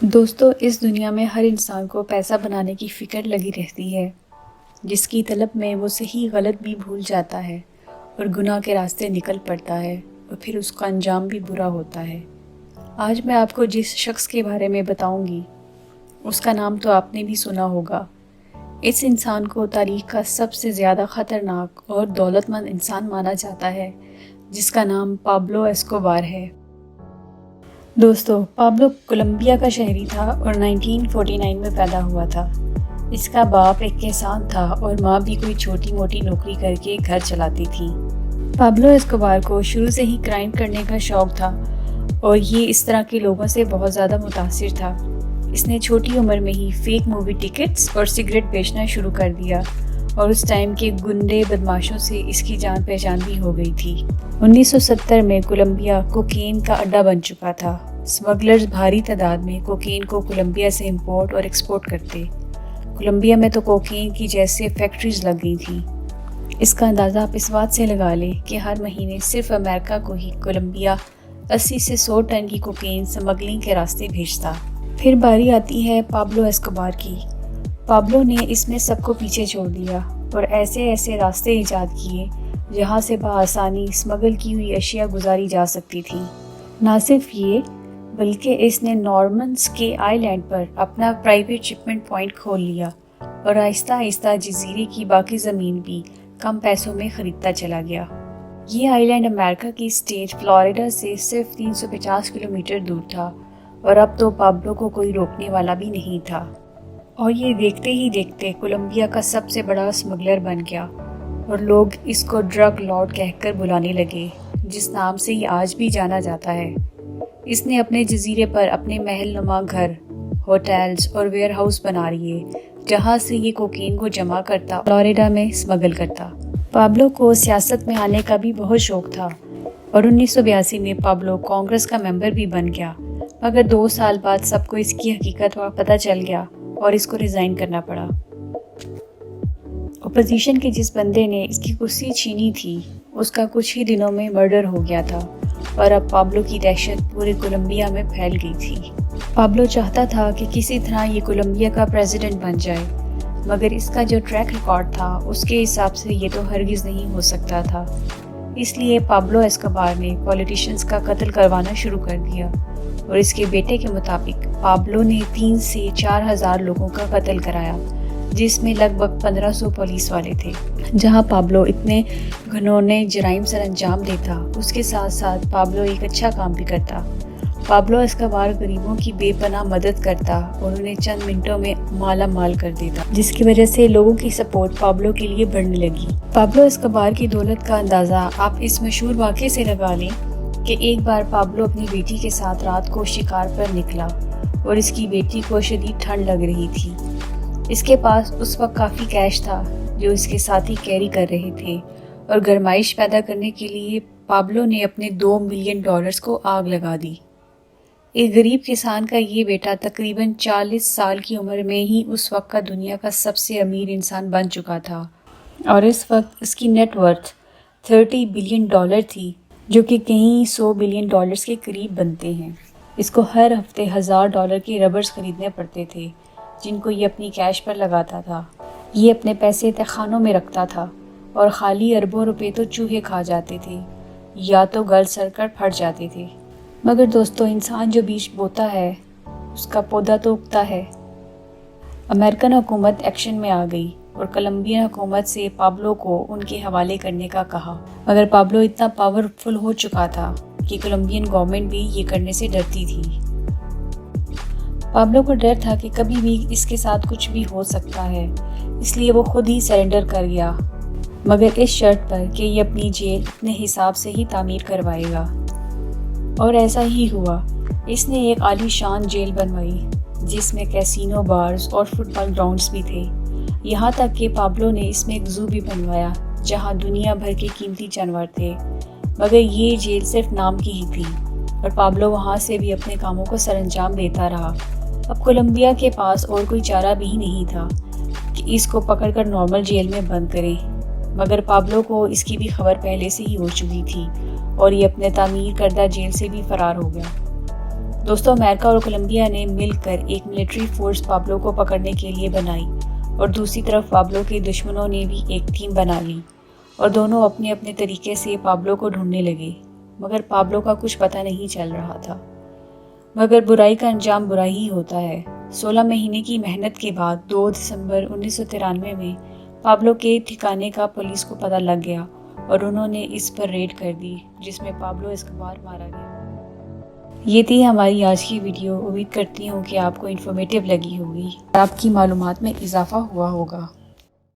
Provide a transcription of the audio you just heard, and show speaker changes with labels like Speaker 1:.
Speaker 1: دوستو، اس دنیا میں ہر انسان کو پیسہ بنانے کی فکر لگی رہتی ہے، جس کی طلب میں وہ صحیح غلط بھی بھول جاتا ہے اور گناہ کے راستے نکل پڑتا ہے اور پھر اس کا انجام بھی برا ہوتا ہے۔ آج میں آپ کو جس شخص کے بارے میں بتاؤں گی، اس کا نام تو آپ نے بھی سنا ہوگا۔ اس انسان کو تاریخ کا سب سے زیادہ خطرناک اور دولت مند انسان مانا جاتا ہے، جس کا نام پابلو ایسکوبار ہے۔ دوستو، پابلو کولمبیا کا شہری تھا اور 1949 میں پیدا ہوا تھا۔ اس کا باپ ایک کسان تھا اور ماں بھی کوئی چھوٹی موٹی نوکری کر کے گھر چلاتی تھی۔ پابلو ایسکوبار کو شروع سے ہی کرائم کرنے کا شوق تھا اور یہ اس طرح کے لوگوں سے بہت زیادہ متاثر تھا۔ اس نے چھوٹی عمر میں ہی فیک مووی ٹکٹس اور سگریٹ بیچنا شروع کر دیا اور اس ٹائم کے گنڈے بدماشوں سے اس کی جان پہچان بھی ہو گئی تھی۔ 1970 میں کولمبیا کوکین کا اڈا بن چکا تھا۔ اسمگلرز بھاری تعداد میں کوکین کو کولمبیا سے امپورٹ اور ایکسپورٹ کرتے۔ کولمبیا میں تو کوکین کی جیسے فیکٹریز لگ گئی تھیں۔ اس کا اندازہ آپ اس بات سے لگا لیں کہ ہر مہینے صرف امریکہ کو ہی کولمبیا 80 سے 100 ٹن کی کوکین اسمگلنگ کے راستے بھیجتا۔ پھر باری آتی ہے پابلو ایسکوبار کی۔ پابلو نے اس میں سب کو پیچھے چھوڑ دیا اور ایسے راستے ایجاد کیے جہاں سے بآسانی اسمگل کی ہوئی اشیاء گزاری جا سکتی تھی۔ نہ صرف یہ بلکہ اس نے نارمنز کے آئی لینڈ پر اپنا پرائیویٹ شپمنٹ پوائنٹ کھول لیا اور آہستہ آہستہ جزیرے کی باقی زمین بھی کم پیسوں میں خریدتا چلا گیا۔ یہ آئی لینڈ امریکہ کی اسٹیٹ فلوریڈا سے صرف 350 کلومیٹر دور تھا اور اب تو پابلو کو کوئی روکنے والا بھی نہیں تھا اور یہ دیکھتے ہی دیکھتے کولمبیا کا سب سے بڑا اسمگلر بن گیا اور لوگ اس کو ڈرگ لارڈ کہہ کر بلانے لگے، جس نام سے یہ آج بھی جانا جاتا ہے۔ اس نے اپنے جزیرے پر اپنے محل نما گھر، ہوٹلز اور ویئر ہاؤس بنا لیے جہاں سے یہ کوکین کو جمع کرتا فلوریڈا میں اسمگل کرتا۔ پابلو کو سیاست میں آنے کا بھی بہت شوق تھا اور 1982 میں پابلو کانگریس کا ممبر بھی بن گیا، مگر 2 سال بعد سب کو اس کی حقیقت کا پتہ چل گیا اور اس کو ریزائن کرنا پڑا۔ اپوزیشن کے جس بندے نے اس کی کرسی چھینی تھی، اس کا کچھ ہی دنوں میں مرڈر ہو گیا تھا اور اب پابلو کی دہشت پورے کولمبیا میں پھیل گئی تھی۔ پابلو چاہتا تھا کہ کسی طرح یہ کولمبیا کا پریزیڈنٹ بن جائے، مگر اس کا جو ٹریک ریکارڈ تھا اس کے حساب سے یہ تو ہرگز نہیں ہو سکتا تھا۔ اس لیے پابلو ایسکوبار نے پولیٹیشنز کا قتل کروانا شروع کر دیا اور اس کے بیٹے کے مطابق پابلو نے 3 سے 4 ہزار لوگوں کا قتل کرایا، جس میں لگ بھگ 1500 پولیس والے تھے۔ جہاں پابلو اتنے گھنونے جرائم سر انجام دیتا، اس کے ساتھ ساتھ پابلو ایک اچھا کام بھی کرتا۔ پابلو ایسکوبار غریبوں کی بے پناہ مدد کرتا اور انہیں چند منٹوں میں مالا مال کر دیتا، جس کی وجہ سے لوگوں کی سپورٹ پابلو کے لیے بڑھنے لگی۔ پابلو ایسکوبار کی دولت کا اندازہ آپ اس مشہور واقعے سے لگا لیں کہ ایک بار پابلو اپنی بیٹی کے ساتھ رات کو شکار پر نکلا اور اس کی بیٹی کو شدید ٹھنڈ لگ رہی تھی۔ اس کے پاس اس وقت کافی کیش تھا جو اس کے ساتھی کیری کر رہے تھے اور گرمائش پیدا کرنے کے لیے پابلو نے اپنے $2 ملین کو آگ لگا دی۔ ایک غریب کسان کا یہ بیٹا تقریباً 40 سال کی عمر میں ہی اس وقت کا دنیا کا سب سے امیر انسان بن چکا تھا اور اس وقت اس کی نیٹ ورتھ $30 بلین تھی، جو کہ کہیں $100 بلین کے قریب بنتے ہیں۔ اس کو ہر ہفتے $1000 کے ربرز خریدنے پڑتے تھے جن کو یہ اپنی کیش پر لگاتا تھا۔ یہ اپنے پیسے تہخانوں میں رکھتا تھا اور خالی اربوں روپے تو چوہے کھا جاتے تھے یا تو گل سڑ کر پھٹ جاتے تھے۔ مگر دوستو، انسان جو بیج بوتا ہے اس کا پودا تو اگتا ہے۔ امریکن حکومت ایکشن میں آ گئی اور کولمبین حکومت سے پابلو کو ان کے حوالے کرنے کا کہا، مگر پابلو اتنا پاورفل ہو چکا تھا کہ کولمبین گورنمنٹ بھی یہ کرنے سے ڈرتی تھی۔ پابلو کو ڈر تھا کہ کبھی بھی اس کے ساتھ کچھ بھی ہو سکتا ہے، اس لیے وہ خود ہی سرنڈر کر گیا، مگر اس شرط پر کہ یہ اپنی جیل اپنے حساب سے ہی تعمیر کروائے گا۔ اور ایسا ہی ہوا۔ اس نے ایک عالی شان جیل بنوائی جس میں کیسینو، بارز اور فٹ بال گراؤنڈز بھی تھے۔ یہاں تک کہ پابلو نے اس میں ایک زو بھی بنوایا جہاں دنیا بھر کے قیمتی جانور تھے، مگر یہ جیل صرف نام کی ہی تھی اور پابلو وہاں سے بھی اپنے کاموں کو سر انجام دیتا رہا۔ اب کولمبیا کے پاس اور کوئی چارہ بھی نہیں تھا کہ اس کو پکڑ کر نارمل جیل میں بند کریں، مگر پابلو کو اس کی بھی خبر پہلے سے ہی ہو چکی تھی اور یہ اپنے تعمیر کردہ جیل سے بھی فرار ہو گیا۔ دوستوں امریکہ اور کولمبیا نے مل کر ایک ملٹری فورس پابلو کو پکڑنے کے لیے بنائی اور دوسری طرف پابلو کے دشمنوں نے بھی ایک ٹیم بنا لی اور دونوں اپنے اپنے طریقے سے پابلو کو ڈھونڈنے لگے، مگر پابلو کا کچھ پتہ نہیں چل رہا تھا۔ مگر برائی کا انجام برا ہی ہوتا ہے۔ 16 مہینے کی محنت کے بعد 2 دسمبر 1993 میں پابلو کے ٹھکانے کا پولیس کو پتہ لگ گیا اور انہوں نے اس پر ریڈ کر دی، جس میں پابلو اسکوبار مارا گیا۔ یہ تھی ہماری آج کی ویڈیو۔ امید کرتی ہوں کہ آپ کو انفارمیٹیو لگی ہوگی اور آپ کی معلومات میں اضافہ ہوا ہوگا۔